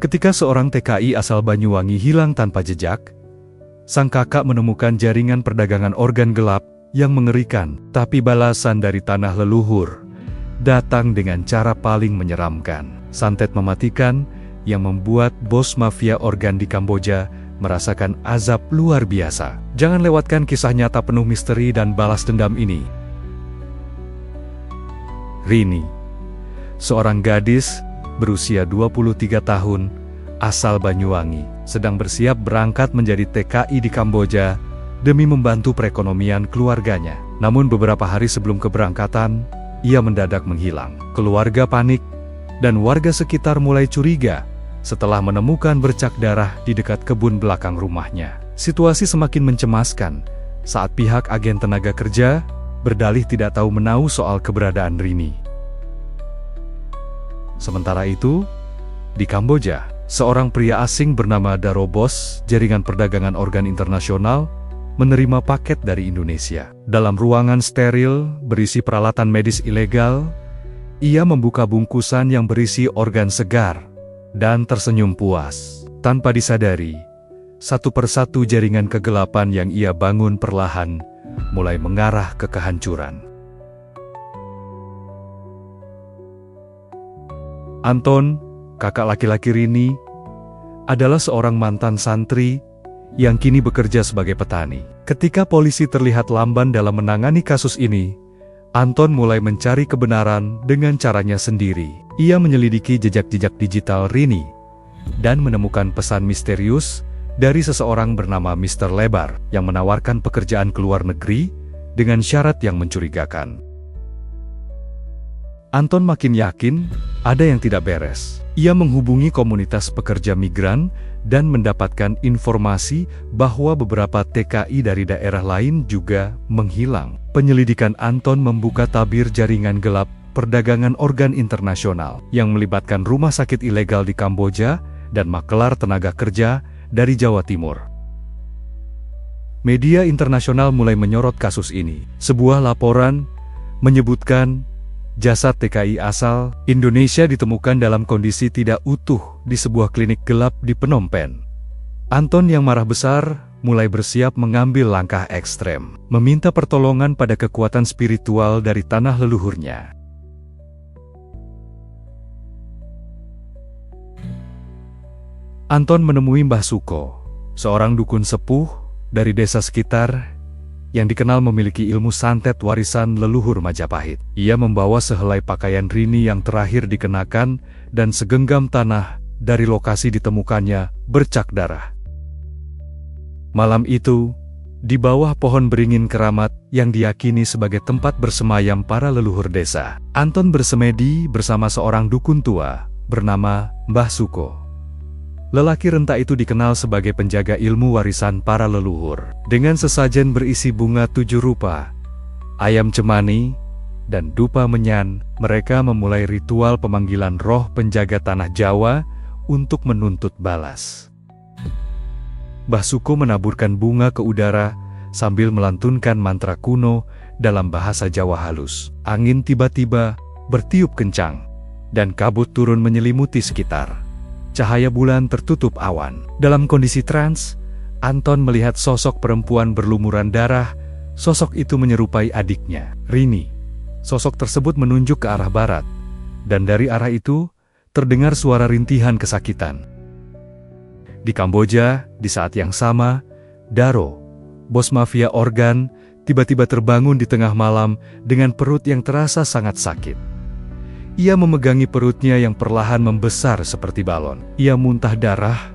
Ketika seorang TKI asal Banyuwangi hilang tanpa jejak, sang kakak menemukan jaringan perdagangan organ gelap yang mengerikan, tapi balasan dari tanah leluhur datang dengan cara paling menyeramkan, santet mematikan yang membuat bos mafia organ di Kamboja merasakan azab luar biasa. Jangan lewatkan kisah nyata penuh misteri dan balas dendam ini. Rini, seorang gadis berusia 23 tahun, asal Banyuwangi, sedang bersiap berangkat menjadi TKI di Kamboja demi membantu perekonomian keluarganya. Namun beberapa hari sebelum keberangkatan, ia mendadak menghilang. Keluarga panik, dan warga sekitar mulai curiga setelah menemukan bercak darah di dekat kebun belakang rumahnya. Situasi semakin mencemaskan saat pihak agen tenaga kerja berdalih tidak tahu menahu soal keberadaan Rini. Sementara itu, di Kamboja, seorang pria asing bernama Daro, bos jaringan perdagangan organ internasional, menerima paket dari Indonesia. Dalam ruangan steril berisi peralatan medis ilegal, ia membuka bungkusan yang berisi organ segar dan tersenyum puas. Tanpa disadari, satu persatu jaringan kegelapan yang ia bangun perlahan mulai mengarah ke kehancuran. Anton, kakak laki-laki Rini, adalah seorang mantan santri yang kini bekerja sebagai petani. Ketika polisi terlihat lamban dalam menangani kasus ini, Anton mulai mencari kebenaran dengan caranya sendiri. Ia menyelidiki jejak-jejak digital Rini dan menemukan pesan misterius dari seseorang bernama Mr. Lebar yang menawarkan pekerjaan ke luar negeri dengan syarat yang mencurigakan. Anton makin yakin ada yang tidak beres. Ia menghubungi komunitas pekerja migran dan mendapatkan informasi bahwa beberapa TKI dari daerah lain juga menghilang. Penyelidikan Anton membuka tabir jaringan gelap perdagangan organ internasional yang melibatkan rumah sakit ilegal di Kamboja dan makelar tenaga kerja dari Jawa Timur. Media internasional mulai menyorot kasus ini. Sebuah laporan menyebutkan jasad TKI asal Indonesia ditemukan dalam kondisi tidak utuh di sebuah klinik gelap di Phnom Penh. Anton yang marah besar mulai bersiap mengambil langkah ekstrem, meminta pertolongan pada kekuatan spiritual dari tanah leluhurnya. Anton menemui Mbah Suko, seorang dukun sepuh dari desa sekitar yang dikenal memiliki ilmu santet warisan leluhur Majapahit. Ia membawa sehelai pakaian Rini yang terakhir dikenakan dan segenggam tanah dari lokasi ditemukannya bercak darah. Malam itu, di bawah pohon beringin keramat yang diyakini sebagai tempat bersemayam para leluhur desa, Anton bersemedi bersama seorang dukun tua bernama Mbah Suko. Lelaki renta itu dikenal sebagai penjaga ilmu warisan para leluhur. Dengan sesajen berisi bunga 7 rupa, ayam cemani, dan dupa menyan, mereka memulai ritual pemanggilan roh penjaga tanah Jawa untuk menuntut balas. Mbah Suko menaburkan bunga ke udara sambil melantunkan mantra kuno dalam bahasa Jawa halus. Angin tiba-tiba bertiup kencang, dan kabut turun menyelimuti sekitar. Cahaya bulan tertutup awan. Dalam kondisi trans, Anton melihat sosok perempuan berlumuran darah. Sosok itu menyerupai adiknya, Rini. Sosok tersebut menunjuk ke arah barat, dan dari arah itu terdengar suara rintihan kesakitan. Di Kamboja, di saat yang sama, Daro, bos mafia organ, tiba-tiba terbangun di tengah malam dengan perut yang terasa sangat sakit. Ia memegangi perutnya yang perlahan membesar seperti balon. Ia muntah darah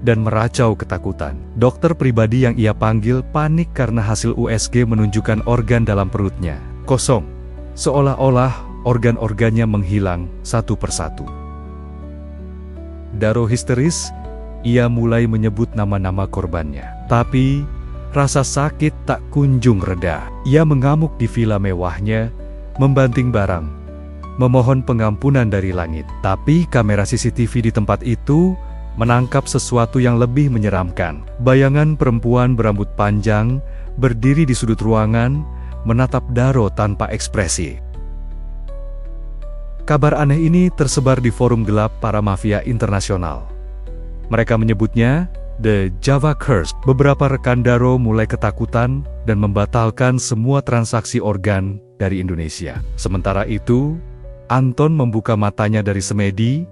dan meracau ketakutan. Dokter pribadi yang ia panggil panik karena hasil USG menunjukkan organ dalam perutnya kosong. Seolah-olah organ-organnya menghilang satu persatu. Daro histeris, ia mulai menyebut nama-nama korbannya. Tapi, rasa sakit tak kunjung reda. Ia mengamuk di villa mewahnya, membanting barang, memohon pengampunan dari langit. Tapi kamera CCTV di tempat itu menangkap sesuatu yang lebih menyeramkan. Bayangan perempuan berambut panjang berdiri di sudut ruangan, menatap Daro tanpa ekspresi. Kabar aneh ini tersebar di forum gelap para mafia internasional. Mereka menyebutnya The Java Curse. Beberapa rekan Daro mulai ketakutan dan membatalkan semua transaksi organ dari Indonesia. Sementara itu, Anton membuka matanya dari semedi,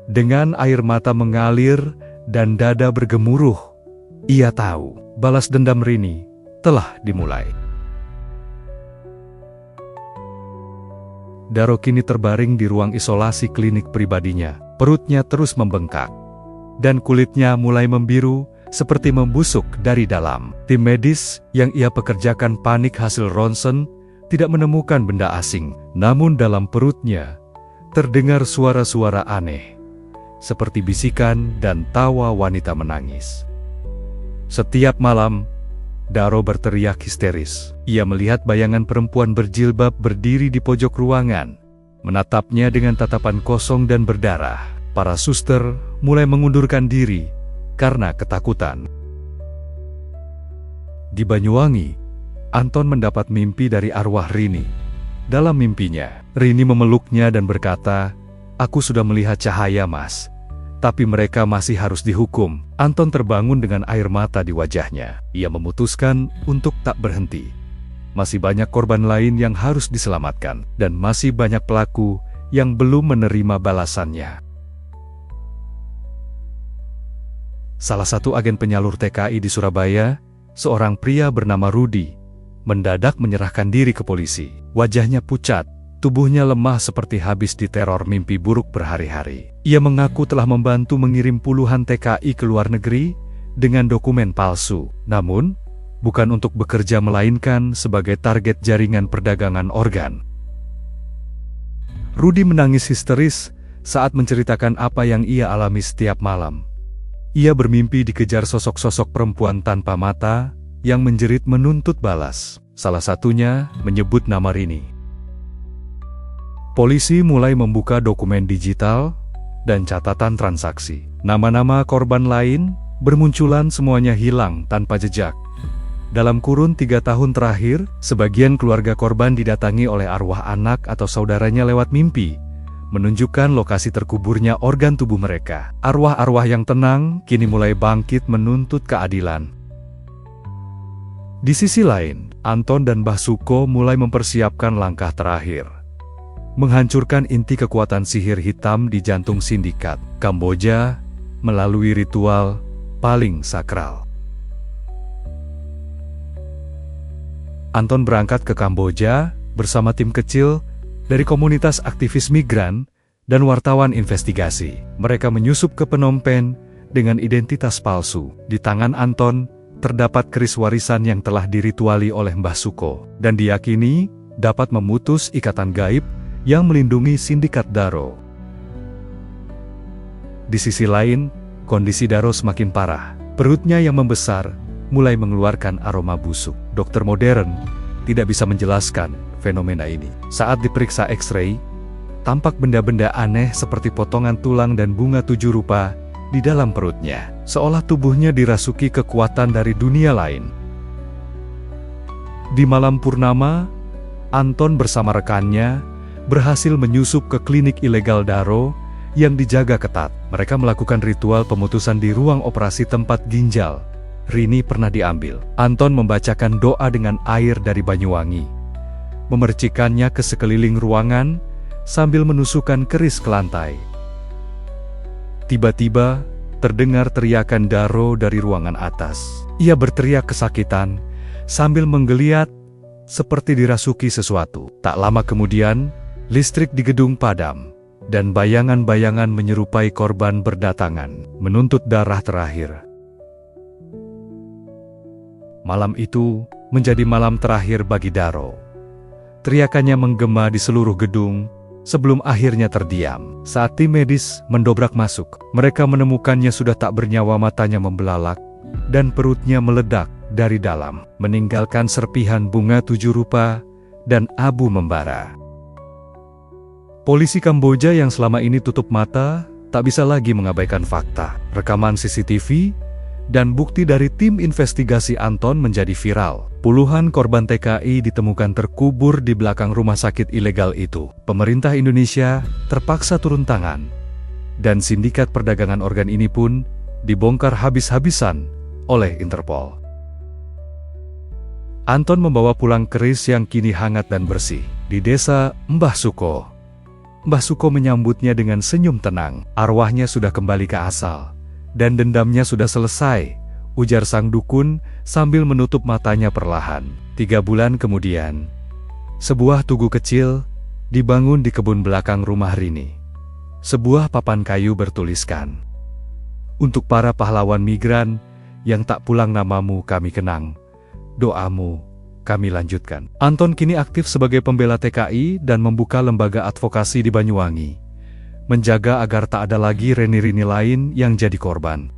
dengan air mata mengalir dan dada bergemuruh. Ia tahu, balas dendam Rini telah dimulai. Daro kini terbaring di ruang isolasi klinik pribadinya. Perutnya terus membengkak, dan kulitnya mulai membiru seperti membusuk dari dalam. Tim medis yang ia pekerjakan panik hasil ronsen tidak menemukan benda asing. Namun dalam perutnya terdengar suara-suara aneh, seperti bisikan dan tawa wanita menangis. Setiap malam, Daro berteriak histeris. Ia melihat bayangan perempuan berjilbab berdiri di pojok ruangan, menatapnya dengan tatapan kosong dan berdarah. Para suster mulai mengundurkan diri karena ketakutan. Di Banyuwangi, Anton mendapat mimpi dari arwah Rini. Dalam mimpinya, Rini memeluknya dan berkata, "Aku sudah melihat cahaya, Mas. Tapi mereka masih harus dihukum." Anton terbangun dengan air mata di wajahnya. Ia memutuskan untuk tak berhenti. Masih banyak korban lain yang harus diselamatkan, dan masih banyak pelaku yang belum menerima balasannya. Salah satu agen penyalur TKI di Surabaya, seorang pria bernama Rudi, mendadak menyerahkan diri ke polisi. Wajahnya pucat, tubuhnya lemah seperti habis diteror mimpi buruk berhari-hari. Ia mengaku telah membantu mengirim puluhan TKI ke luar negeri dengan dokumen palsu. Namun, bukan untuk bekerja melainkan sebagai target jaringan perdagangan organ. Rudi menangis histeris saat menceritakan apa yang ia alami setiap malam. Ia bermimpi dikejar sosok-sosok perempuan tanpa mata yang menjerit menuntut balas. Salah satunya menyebut nama Rini. Polisi mulai membuka dokumen digital dan catatan transaksi. Nama-nama korban lain bermunculan, semuanya hilang tanpa jejak. Dalam kurun 3 tahun terakhir, sebagian keluarga korban didatangi oleh arwah anak atau saudaranya lewat mimpi, menunjukkan lokasi terkuburnya organ tubuh mereka. Arwah-arwah yang tenang kini mulai bangkit menuntut keadilan. Di sisi lain, Anton dan Mbah Suko mulai mempersiapkan langkah terakhir, menghancurkan inti kekuatan sihir hitam di jantung sindikat Kamboja melalui ritual paling sakral. Anton berangkat ke Kamboja bersama tim kecil dari komunitas aktivis migran dan wartawan investigasi. Mereka menyusup ke Phnom Penh dengan identitas palsu. Di tangan Anton terdapat keris warisan yang telah dirituali oleh Mbah Suko dan diyakini dapat memutus ikatan gaib yang melindungi sindikat Daro. Di sisi lain, kondisi Daro semakin parah. Perutnya yang membesar mulai mengeluarkan aroma busuk. Dokter modern tidak bisa menjelaskan fenomena ini. Saat diperiksa X-ray, tampak benda-benda aneh seperti potongan tulang dan bunga 7 rupa di dalam perutnya, seolah tubuhnya dirasuki kekuatan dari dunia lain. Di malam purnama, Anton bersama rekannya berhasil menyusup ke klinik ilegal Daro yang dijaga ketat. Mereka melakukan ritual pemutusan di ruang operasi tempat ginjal Rini pernah diambil. Anton membacakan doa dengan air dari Banyuwangi, memercikannya ke sekeliling ruangan sambil menusukkan keris ke lantai. Tiba-tiba, terdengar teriakan Daro dari ruangan atas. Ia berteriak kesakitan sambil menggeliat seperti dirasuki sesuatu. Tak lama kemudian, listrik di gedung padam, dan bayangan-bayangan menyerupai korban berdatangan, menuntut darah terakhir. Malam itu menjadi malam terakhir bagi Daro. Teriakannya menggema di seluruh gedung sebelum akhirnya terdiam. Saat tim medis mendobrak masuk, mereka menemukannya sudah tak bernyawa, matanya membelalak dan perutnya meledak dari dalam, meninggalkan serpihan bunga 7 rupa dan abu membara. Polisi Kamboja yang selama ini tutup mata tak bisa lagi mengabaikan fakta. Rekaman CCTV dan bukti dari tim investigasi Anton menjadi viral. Puluhan korban TKI ditemukan terkubur di belakang rumah sakit ilegal itu. Pemerintah Indonesia terpaksa turun tangan, dan sindikat perdagangan organ ini pun dibongkar habis-habisan oleh Interpol. Anton membawa pulang keris yang kini hangat dan bersih. Di desa Mbah Suko, Mbah Suko menyambutnya dengan senyum tenang. Arwahnya sudah kembali ke asal, dan dendamnya sudah selesai, ujar sang dukun sambil menutup matanya perlahan. 3 bulan kemudian, sebuah tugu kecil dibangun di kebun belakang rumah Rini. Sebuah papan kayu bertuliskan, "Untuk para pahlawan migran yang tak pulang, namamu kami kenang, doamu kami lanjutkan." Anton kini aktif sebagai pembela TKI dan membuka lembaga advokasi di Banyuwangi, menjaga agar tak ada lagi Rini-Rini lain yang jadi korban.